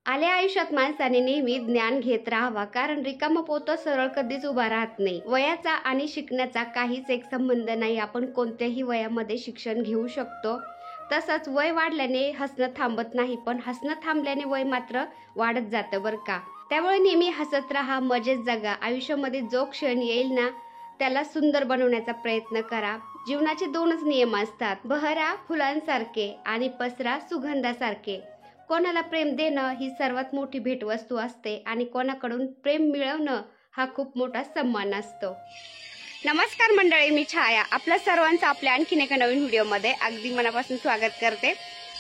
आल्या आयुष्यात माणसाने नेहमी ज्ञान घेत राहावा, कारण रिकामं पोतं सरळ कधीच उभा राहत नाही. वयाचा आणि शिकण्याचा काहीच एक संबंध नाही. आपण कोणत्याही वयामध्ये शिक्षण घेऊ शकतो. तसंच वय वाढल्याने हसणं थांबत नाही, पण हसणं थांबल्याने वय मात्र वाढत जातं बरं का. त्यामुळे नेहमी हसत राहा, मजेत जगा. आयुष्यामध्ये जो क्षण येईल ना त्याला सुंदर बनवण्याचा प्रयत्न करा. जीवनाचे दोनच नियम असतात, बहरा फुलांसारखे आणि पसरा सुगंधासारखे. कोणाला प्रेम देणं ही सर्वात मोठी भेटवस्तू असते आणि कोणाकडून प्रेम मिळवणं हा खूप मोठा सन्मान असतो. नमस्कार मंडळी, मी छाया. आपल्या सर्वांचं आपल्या आणखीन एका नवीन व्हिडिओमध्ये अगदी मनापासून स्वागत करते.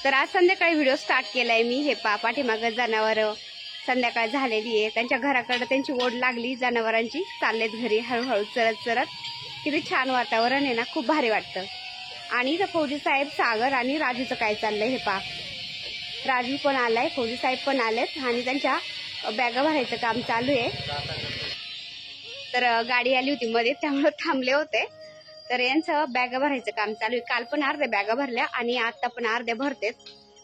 तर आज संध्याकाळी व्हिडिओ स्टार्ट केलाय मी. हे पाठीमागं जनावरं संध्याकाळ झालेली आहे, त्यांच्या घराकडे त्यांची ओढ लागली जनावरांची. चाललेत घरी हळूहळू चरत चरत. किती छान वातावरण आहे ना, खूप भारी वाटतं. आणि इथं फौजी साहेब, सागर आणि राजूचं काय चाललंय हे पहा. राजू पण आलाय, फौजी साहेब पण आलेत आणि त्यांच्या बॅगा भरायचं काम चालू आहे. तर गाडी आली होती मध्ये, त्यामुळे थांबले होते. तर यांचं बॅगा भरायचं काम चालू आहे. काल पण अर्ध्या बॅगा भरल्या आणि आता पण अर्ध्या भरतेत.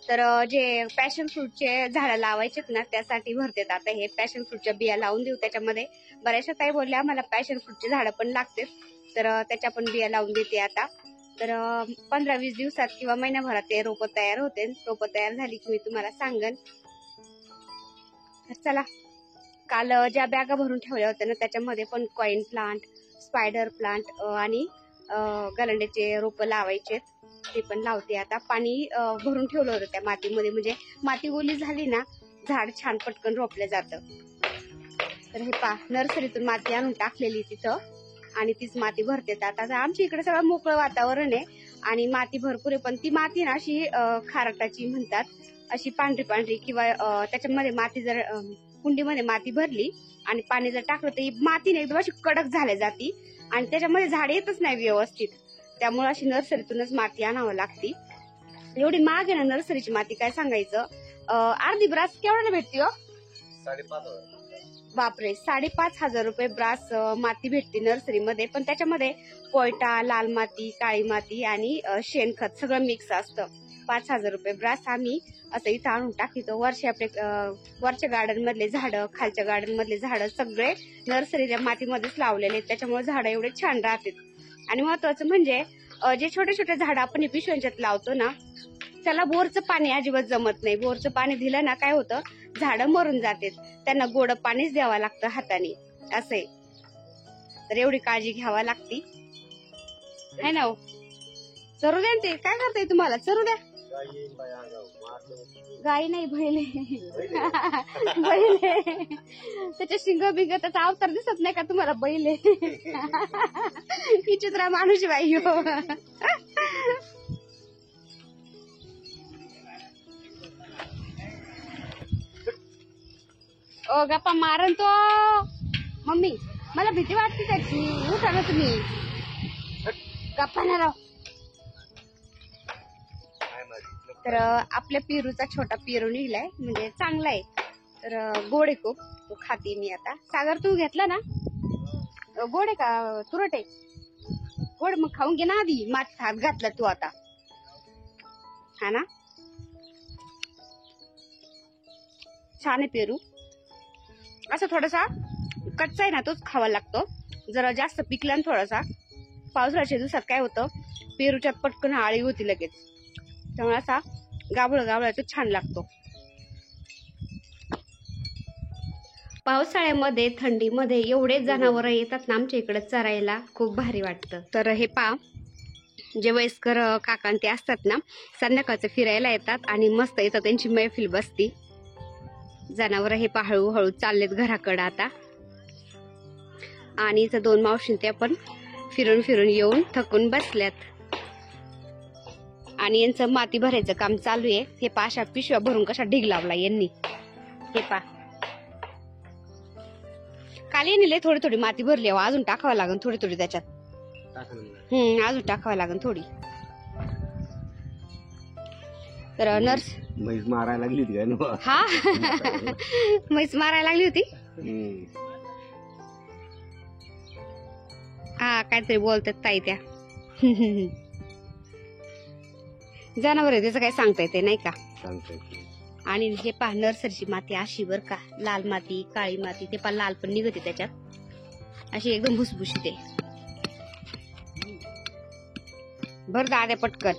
तर जे पॅशन फ्रूटचे झाडं लावायचेत ना त्यासाठी भरतेत. आता हे पॅशन फ्रूटच्या बिया लावून देऊ त्याच्यामध्ये. बऱ्याचशा ताई बोलल्या मला पॅशन फ्रूटचे झाडं पण लागतात, तर त्याच्या पण बिया लावून देते आता. तर 15-20 दिवसात किंवा महिन्याभरात ते रोपं तयार होते. रोपं तयार झाली की मी तुम्हाला सांगन. तर चला, काल ज्या बॅगा भरून ठेवल्या होत्या ना त्याच्यामध्ये पण कॉइन प्लांट, स्पायडर प्लांट आणि गलंड्याचे रोपं लावायचे, ते पण लावते आता. पाणी भरून ठेवलं होतं त्या मातीमध्ये, म्हणजे माती ओली झाली ना झाड छान पटकन रोपलं जातं. तर हे पा, नर्सरीतून माती आणून टाकलेली तिथं आणि तीच माती भरते. आता आमच्या इकडे सगळं मोकळं वातावरण आहे आणि माती भरपूर आहे, पण ती माती ना अशी खारटाची म्हणतात, अशी पांढरी पांढरी. किंवा त्याच्यामध्ये माती जर कुंडीमध्ये माती भरली आणि पाणी जर टाकलं तर ही मातीने एकदम अशी कडक झाल्या जाती आणि त्याच्यामध्ये झाड येतच नाही व्यवस्थित. त्यामुळे अशी नर्सरीतूनच माती आणावं लागती. एवढी महाग आहे ना नर्सरीची माती, काय सांगायचं. अर्धी ब्रास केवढ्याला भेटते हो? 5,500. बापरे, 5,500 रुपये ब्रास माती भेटते नर्सरीमध्ये. पण त्याच्यामध्ये पोयटा, लाल माती, काळी माती आणि शेणखत सगळं मिक्स असतं. 5,000 रुपये ब्रास आम्ही असं इथं आणून टाकतो. वरच्या गार्डन मधले झाडं, खालच्या गार्डन मधले झाडं सगळे नर्सरीच्या मातीमध्येच लावलेले आहेत. त्याच्यामुळे झाडं एवढे छान राहतात. आणि महत्वाचं म्हणजे जे छोटे छोटे झाडं आपण पिशव्यांच्यात लावतो ना त्याला बोरचं पाणी अजिबात जमत नाही. बोरचं पाणी दिलं ना काय होतं, झाडं मरून जातात. त्यांना गोड पाणीच द्यावं लागतं हाताने, असं. तर एवढी काळजी घ्यावा लागती है ना. चरू द्या ते, काय करताय तुम्हाला, चरू द्या. गाई नाही, बैले बैले. त्याच्या शिंग बिंग त्याचा अवतार दिसत नाही का तुम्हाला, बैले. विचित्र माणूस बाई हो. ओ गप्पा मारन तो. मम्मी मला भीती वाटते त्याची, उठा ना तुम्ही. गप्पा ना राव. तर आपल्या पेरूचा छोटा पेरू निघलाय, म्हणजे चांगला आहे. तर गोड आहे खूप, तो खाते मी आता. सागर तू घेतला ना, गोड आहे का तुरट आहे? गोड, मग खाऊन घे ना आधी. मात हात घातला तू आता, हा ना. छान आहे पेरू. असं थोडासा कच्चा आहे ना तोच खावा लागतो. जरा जास्त पिकला ना थोडासा, पावसाळ्याच्या दिवसात काय होतं, पेरूच्यात पटकन आळी होती लगेच. त्यामुळे असा गावळा तो छान लागतो. पावसाळ्यामध्ये, थंडीमध्ये एवढे जनावर येतात ना आमच्या इकडे चरायला, खूप भारी वाटतं. तर हे पा, जे वयस्कर काका ते असतात ना संध्याकाळचं फिरायला येतात आणि मस्त येतात, त्यांची मैफिल बसती. जनावर हे पा हळूहळू चाललेत घराकडं आता. आणि इथं 2 मावशी त्या पण फिरून फिरून येऊन थकून बसल्यात आणि यांचं माती भरायचं काम चालू आहे. हे पा, अशा पिशव्या भरून कशा ढीग लावला यांनी. हे पा, काल यांनी लय थोडी थोडी माती भरली, अजून टाकावं लागेल थोडी थोडी त्याच्यात. अजून टाकावं लागेल थोडी. तर नर्स म्हैस मारायला लागली होती काय ना? हा, म्हैस मारायला लागली होती. हा, काहीतरी बोलतात ताई त्या. जनावर आहे त्याचं काय सांगता येते नाही का. आणि हे पहा नर्सरीची माती अशी बर का, लाल माती काळी माती, ते पहा लाल पण निघते त्याच्यात, अशी एकदम भुसभुशीत आहे. भर दाद्या पटकन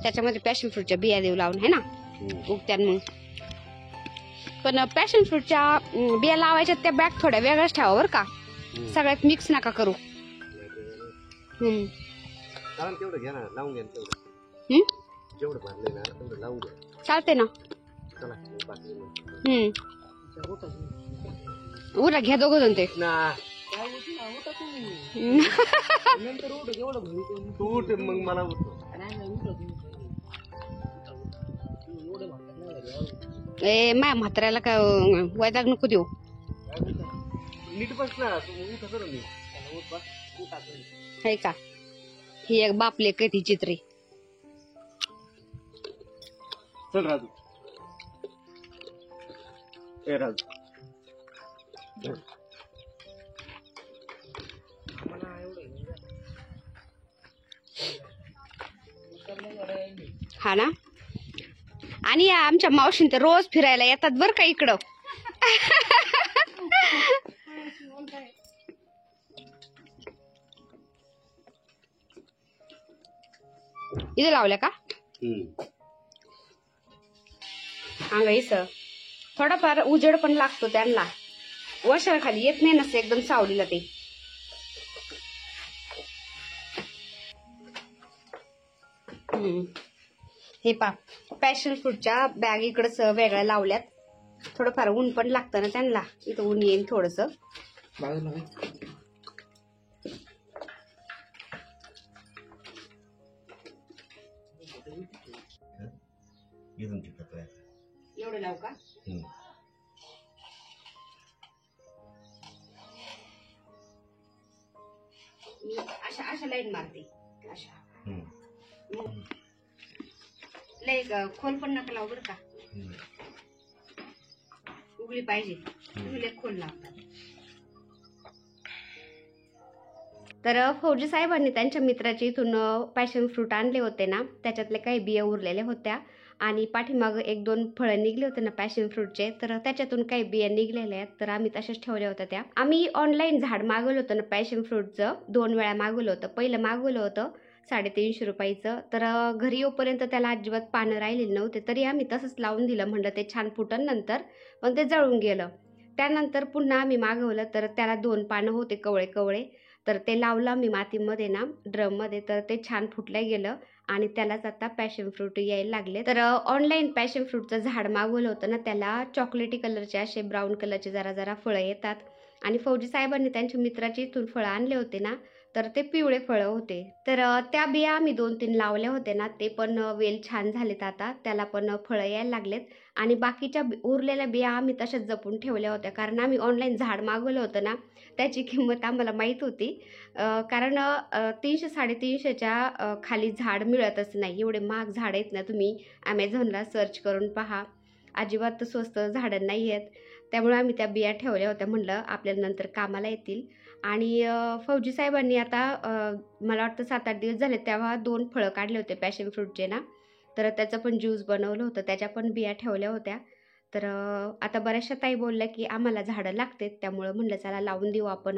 त्याच्यामध्ये पॅशन फ्रूटच्या बिया देऊ लावून है ना, उगत्यान मग. पण पॅशन फ्रूटच्या बिया लावायच्या त्या बॅग थोड्या वेगळ्याच ठेवा बर का, सगळ्यात मिक्स नका करू. चालेल तेवढं घ्या ना, लावून घ्या तेवढं. जेवढं भरलंय ना तेवढं लावून घ्या. चालते ना. चला बाकी उरा घ्या दोघं जण ते ना. तू उठ मग मला उठतो. ए माया म्हाताऱ्याला काय वैताग नको देऊ. नीट बस ना तू, उठ कर मी. आहे का, ही एक बापले काय ती चित्रे. चल राजू. ए राजू हा ना. आणि आमच्या मावशीन तर रोज फिरायला येतात बर का इकडं. इथे लावल्या का अंगाईच, थोडाफार उजेड पण लागतो त्यांना, वर्षाला खाली येत नाही नसते एकदम सावलीला ते. हे पा पॅशन फ्रूटच्या बॅग इकडच वेगळ्या लावल्यात, थोडंफार ऊन पण लागतं ना त्यांना, इथं ऊन येईल थोडस. एवढं लावू का. मी अशा अशा लाईन मारते अशा. लय खोल पण नका लावू बरं का, उघडी पाहिजे. तुम्ही लय खोल लावतात. तर फौजी साहेबांनी त्यांच्या मित्राच्या इथून पॅशन फ्रूट आणले होते ना, त्याच्यातले काही बिया उरलेल्या होत्या आणि पाठीमाग 1-2 फळं निघले होते ना पॅशन फ्रूटचे, तर त्याच्यातून काही बिया निघलेल्या आहेत, तर आम्ही तशाच ठेवल्या होत्या त्या. आम्ही ऑनलाईन झाड मागवलं होतं ना पॅशन फ्रूटचं, 2 वेळा मागवलं होतं. पहिलं मागवलं होतं 350 रुपयाचं, तर घरी येऊपर्यंत त्याला अजिबात पानं राहिलेली नव्हते, तरी आम्ही तसंच लावून दिलं, म्हणलं ते छान फुटन नंतर, पण ते जळून गेलं. त्यानंतर पुन्हा आम्ही मागवलं, तर त्याला 2 पानं होते कवळे कवळे, तर ते लावलं मी मातीमध्ये ना ड्रममध्ये, तर ते छान फुटलं गेलं आणि त्यालाच आता पॅशन फ्रूट यायला लागले. तर ऑनलाईन पॅशन फ्रूटचं झाड मागवलं होतं ना, त्याला चॉकलेटी कलरचे असे ब्राऊन कलरचे जरा जरा फळं येतात आणि फौजी साहेबांनी त्यांच्या मित्राच्या इथून फळं आणले होते ना, तर ते पिवळे फळं होते. तर त्या बिया आम्ही 2-3 लावल्या होत्या ना, ते पण वेल छान झालेत आता, त्याला पण फळं यायला लागलेत. आणि बाकीच्या उरलेल्या बिया आम्ही तशाच जपून ठेवल्या होत्या, कारण आम्ही ऑनलाईन झाड मागवलं होतं ना, त्याची किंमत आम्हाला माहीत होती. कारण 300-350च्या खाली झाड मिळतच नाही, एवढे महाग झाड आहेत ना, तुम्ही ॲमेझॉनला सर्च करून पहा, अजिबात स्वस्त झाडं नाही आहेत. त्यामुळे आम्ही त्या बिया ठेवल्या होत्या, म्हणलं आपल्याला नंतर कामाला येतील. आणि फौजी साहेबांनी आता मला वाटतं 7-8 दिवस झाले, तेव्हा 2 फळं काढले होते पॅशन फ्रूटचे ना, तर त्याचं पण ज्यूस बनवलं होतं, त्याच्या पण बिया ठेवल्या होत्या. तर आता बऱ्याचशा ताई बोलल्या की आम्हाला झाडं लागतात, त्यामुळं म्हणलं चला लावून देऊ आपण.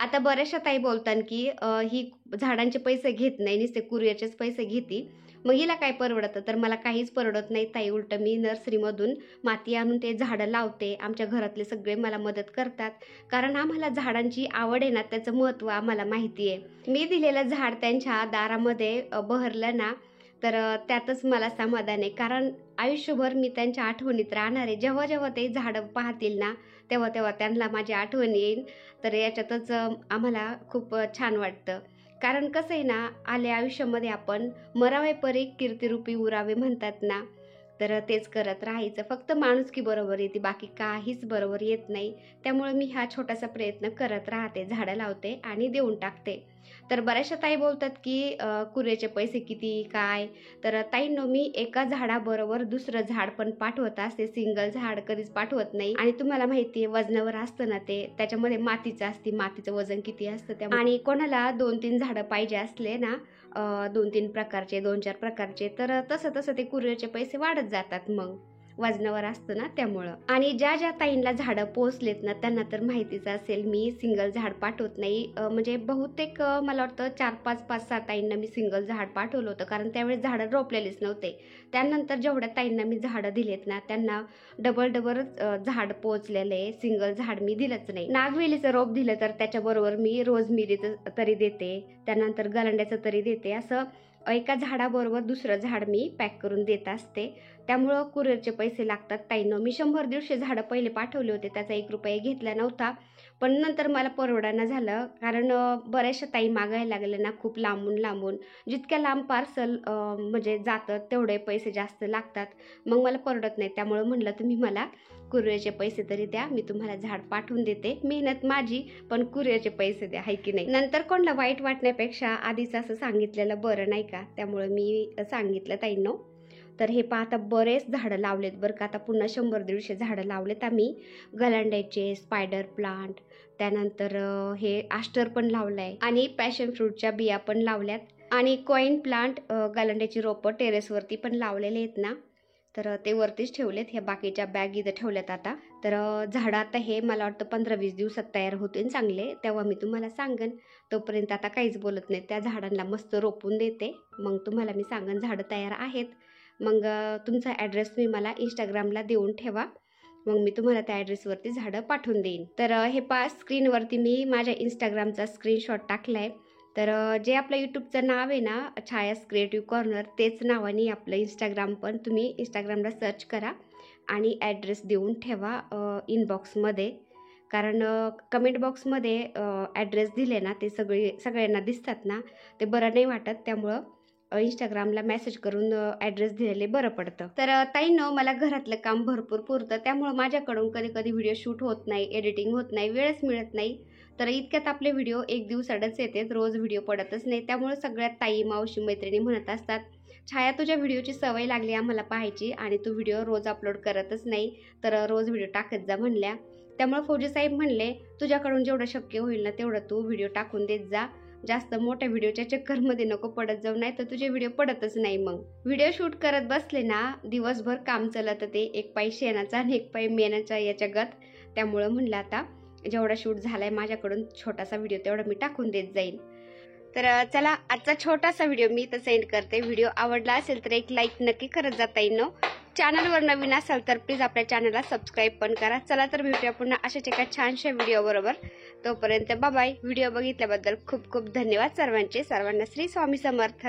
आता बऱ्याचशा ताई बोलतात की ही झाडांचे पैसे घेत नाही, नुसते कुरिअरचेच पैसे घेते, मग हिला काय परवडतं. तर मला काहीच परवडत नाही ताई, उलटं मी नर्सरीमधून माती आणून ते झाडं लावते, आमच्या घरातले सगळे मला मदत करतात, कारण आम्हाला झाडांची आवड आहे ना, त्याचं महत्त्व आम्हाला माहिती आहे. मी दिलेलं झाड त्यांच्या दारामध्ये बहरलं ना, तर त्यातच मला समाधान आहे, कारण आयुष्यभर मी त्यांच्या आठवणीत राहणार आहे. जेव्हा जेव्हा ते झाडं पाहतील ना, तेव्हा तेव्हा त्यांना माझी आठवण येईल. तर याच्यातच आम्हाला खूप छान वाटतं, कारण कसं आहे ना, आल्या आयुष्यामध्ये आपण मरावे परी कीर्तिरूपी उरावे म्हणतात ना, तर तेच करत राहायचं. फक्त माणुसकी बरोबर येते, बाकी काहीच बरोबर येत नाही. त्यामुळे मी हा छोटासा प्रयत्न करत राहते, झाडं लावते आणि देऊन टाकते. तर बऱ्याचशा ताई बोलतात की कुरेचे पैसे किती काय. तर ताईंनो, मी एका झाडाबरोबर दुसरं झाड पण पाठवत असते, सिंगल झाड कधीच पाठवत नाही. आणि तुम्हाला माहिती आहे वजनावर असतं ना ते, त्याच्यामध्ये मातीचं असते, मातीचं वजन किती असतं त्या. आणि कोणाला 2-3 झाडं पाहिजे असले ना 2-3 प्रकारचे 2-4 प्रकारचे, तर तसं तसं ते कुरिअरचे पैसे वाढत जातात, मग वजनावर असतं ना त्यामुळं. आणि ज्या ज्या ताईंना झाडं पोचलेत ना त्यांना तर माहितीच असेल, मी सिंगल झाड पाठवत नाही. म्हणजे बहुतेक मला वाटतं 4-5-5-6 ताईंना मी सिंगल झाड पाठवलं होतं, कारण त्यावेळेस झाडं रोपलेलीच नव्हते. त्यानंतर जेवढ्या ताईंना मी झाडं दिलेत ना त्यांना डबल झाड पोचलेले, सिंगल झाड मी दिलंच नाही. नागवेलीचं रोप दिलं तर त्याच्याबरोबर मी रोजमिरीचं तरी देते, त्यानंतर गलांड्याचं तरी देते. असं एका झाडाबरोबर दुसरं झाड मी पॅक करून देत असते. त्यामुळं कुरिअरचे पैसे लागतात ताईंनो. मी 100-150 झाडं पहिले पाठवले होते, त्याचा 1 रुपया घेतला नव्हता. पण नंतर मला परवडाना झालं, कारण बऱ्याचशा ताई मागायला लागल्या ना खूप लांबून. जितक्या लांब पार्सल म्हणजे जातं तेवढे पैसे जास्त लागतात, मग मला परवडत नाही. त्यामुळं म्हणलं तुम्ही मला कुरिअरचे पैसे तरी द्या, मी तुम्हाला झाड पाठवून देते. मेहनत माझी, पण कुरिअरचे पैसे द्या, हाय की नाही. नंतर कोणाला वाईट वाटण्यापेक्षा आधीच असं सांगितलेलं बरं, नाही का. त्यामुळं मी सांगितलं ताईंनो. तर हे पहा, आता बरेच झाडं लावलेत बरं का. आता पुन्हा 100-150 झाडं लावलेत आम्ही. गलांड्याचे, स्पायडर प्लांट, त्यानंतर हे आस्टर पण लावलंय, आणि पॅशन फ्रूटच्या बिया पण लावल्यात, आणि कॉईन प्लांट, गलांड्याची रोपं टेरेसवरती पण लावलेले आहेत ना, तर ते वरतीच ठेवलेत. ह्या बाकीच्या बॅग इथं ठेवल्यात आता. तर झाडं आता हे मला वाटतं 15-20 दिवसात तयार होतील चांगले, तेव्हा मी तुम्हाला सांगेन. तोपर्यंत आता काहीच बोलत नाही, त्या झाडांना मस्त रोपून देते, मग तुम्हाला मी सांगेन झाडं तयार आहेत. मग तुमचा ॲड्रेस तुम्ही मला इंस्टाग्रामला देऊन ठेवा, मग मी तुम्हाला त्या ॲड्रेसवरती झाडं पाठवून देईन. तर हे पहा, स्क्रीनवरती मी माझ्या इंस्टाग्रामचा स्क्रीनशॉट टाकला आहे. तर जे आपलं यूट्यूबचं नाव आहे ना, छायास क्रिएटिव्ह कॉर्नर, तेच नावाने आपलं इंस्टाग्राम पण. तुम्ही इंस्टाग्रामला सर्च करा आणि ॲड्रेस देऊन ठेवा इनबॉक्समध्ये, कारण कमेंट बॉक्समध्ये ॲड्रेस दिले ना ते सगळ्यांना दिसतात ना, ते बरं नाही वाटत. त्यामुळं इंस्टाग्रामला मेसेज करून ॲड्रेस दिलेले बरं पडतं. तर ताईंनो, मला घरातलं काम भरपूर पुरतं, त्यामुळं माझ्याकडून कधी कधी व्हिडिओ शूट होत नाही, एडिटिंग होत नाही, वेळच मिळत नाही. तर इतक्यात आपले व्हिडिओ एक दिवसाडच येतात, रोज व्हिडिओ पडतच नाही. त्यामुळे सगळ्यात ताई, मावशी, मैत्रिणी म्हणत असतात, छाया तुझ्या व्हिडिओची सवय लागली आम्हाला पाहायची, आणि तू व्हिडिओ रोज अपलोड करतच नाही, तर रोज व्हिडिओ टाकत जा म्हणल्या. त्यामुळे फौजी साहेब म्हणले, तुझ्याकडून जेवढं शक्य होईल ना तेवढं तू व्हिडिओ टाकून देत जा, जास्त मोठ्या व्हिडिओच्या चक्करमध्ये नको पडत जाऊ, नाही तर तुझे व्हिडिओ पडतच नाही. मग व्हिडिओ शूट करत बसले ना दिवसभर काम चालत ते, एक पाय शेणाचा आणि एक पाय मेनाचा याच्या गत. त्यामुळं म्हणलं आता जेवढा शूट झालाय माझ्याकडून छोटासा व्हिडिओ तेवढा मी टाकून देत जाईल. तर चला, आजचा छोटासा व्हिडिओ मी इथं सेंड करते. व्हिडिओ आवडला असेल तर एक लाईक नक्की करत जाता येईल. चॅनलवर नवीन असाल तर प्लीज आपल्या चॅनलला सबस्क्राईब पण करा. चला तर भेटूया पुन्हा अशाच एका छानशा व्हिडिओ बरोबर. तोपर्यंत बाय बाय. व्हिडिओ बघितल्याबद्दल खूप खूप धन्यवाद सर्वांचे. सर्वांना श्री स्वामी समर्थ.